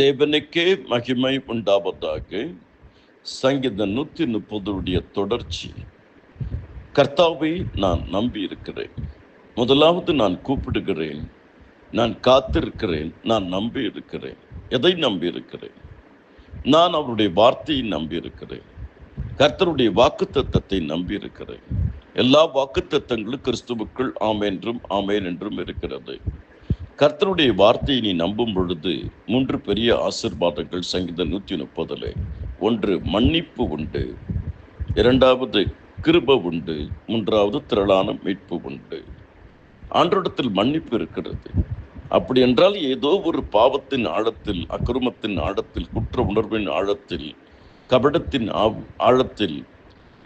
தேவனுக்கே மகிமை உண்டாவதாக. சங்கீதம் 130 தொடர்ச்சி. கர்த்தாவை நான் நம்பி இருக்கிறேன். முதலாவது நான் கூப்பிடுகிறேன், நான் காத்திருக்கிறேன், நான் நம்பி இருக்கிறேன். எதை நம்பி இருக்கிறேன்? நான் அவருடைய வார்த்தையை நம்பி இருக்கிறேன். கர்த்தருடைய வாக்குத்தத்தத்தை நம்பி இருக்கிறேன். எல்லா வாக்குத்தத்தங்களும் கிறிஸ்துவுக்குள் ஆமென் என்றும் ஆமென் என்றும் இருக்கிறது. கர்த்தருடைய வார்த்தையை நீ நம்பும் பொழுது 3 பெரிய ஆசீர்வாதங்கள் சங்கீதம் 130. 1, மன்னிப்பு உண்டு. 2, கிருபை உண்டு. 3, திரளான மீட்பு உண்டு. ஆண்டவரிடத்தில் மன்னிப்பு இருக்கிறது. அப்படி என்றால் ஏதோ ஒரு பாவத்தின் ஆழத்தில், அக்கிரமத்தின் ஆழத்தில், குற்ற உணர்வின் ஆழத்தில், கபடத்தின் ஆழத்தில்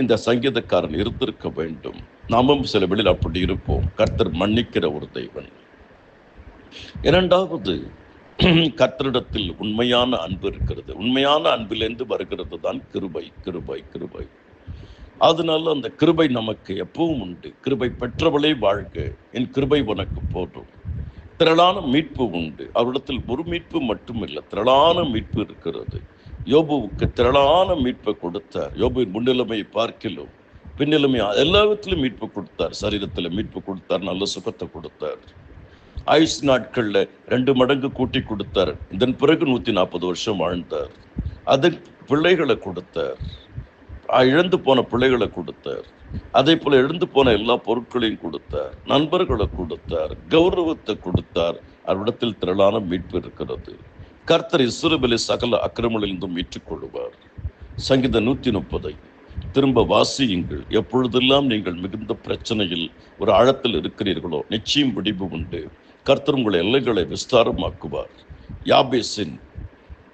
இந்த சங்கீதக்காரன் இருந்திருக்க வேண்டும். நாமும் சில வேளையில் அப்படி இருப்போம். கர்த்தர் மன்னிக்கிற ஒரு தெய்வன். 2, கர்த்தரிடத்தில் உண்மையான அன்பு இருக்கிறது. உண்மையான அன்பிலிருந்து வருகிறது தான் கிருபை, கிருபை, கிருபை. அதனால அந்த கிருபை நமக்கு எப்பவும் உண்டு. கிருபை பெற்றவளே வாழ்க, என் கிருபை உனக்கு போதும். திரளான மீட்பு உண்டு. அவரிடத்தில் ஒரு மீட்பு மட்டும் இல்லை, திரளான மீட்பு இருக்கிறது. யோபுவுக்கு திரளான மீட்பை கொடுத்தார். யோபுவின் முன்னிலைமையை பார்க்கிலும் பின்னிலைமை எல்லா விதத்திலும் மீட்பு கொடுத்தார். சரீரத்தில் மீட்பு கொடுத்தார், நல்ல சுகத்தை கொடுத்தார். ஆயுஷ் நாட்கள்ல 2 மடங்கு கூட்டி கொடுத்தார். இதன் பிறகு 140 வருஷம் வாழ்ந்தார். அதன் பிள்ளைகளை கொடுத்தார். இழந்து போன பிள்ளைகளை கொடுத்தார். அதே போல எழுந்து போன எல்லா பொருட்களையும் கொடுத்தார். நண்பர்களை கொடுத்தார். கௌரவத்தை கொடுத்தார். அவரிடத்தில் திரளான மீட்பு இருக்கிறது. கர்த்தர் இஸ்ரவேலை சகல அக்கிரமங்களிலிருந்தும் மீட்டுக் கொள்வார். சங்கீதம் 130 திரும்ப வாசியுங்கள். எப்பொழுதெல்லாம் நீங்கள் மிகுந்த பிரச்சனையில் ஒரு ஆழத்தில் இருக்கிறீர்களோ நிச்சயம் விடிவு உண்டு. கர்த்தர் உங்கள் எல்லைகளை விஸ்தாரமாக்குவார். யாபேசின்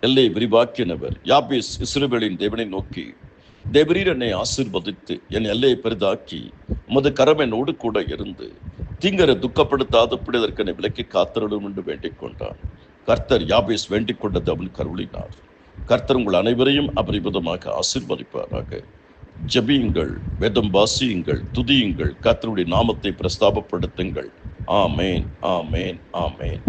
எல்லை விரிவாக்கினவர். யாபேஸ் இஸ்ரவேலின் தேவனை நோக்கி, தேவரீர் என்னை ஆசீர்வதித்து என் எல்லையை பெரிதாக்கி உமது கரம் என்னோடு கூட இருந்து தீங்கரை துக்கப்படுத்தாதபடி அதற்கு என்னை விலக்கி காத்திரடும் என்று வேண்டிக் கொண்டான். கர்த்தர் யாபேஸ் வேண்டிக் கொண்டது அவன் கருளினார். கர்த்தர் உங்கள் அனைவரையும் அபரிமிதமாக ஆசீர்வதிப்பாராக. ஜெபியுங்கள், வேதம் வாசியுங்கள், துதியுங்கள், கர்த்தருடைய நாமத்தை பிரஸ்தாபப்படுத்துங்கள். ஆமேன், ஆமேன், ஆமேன்.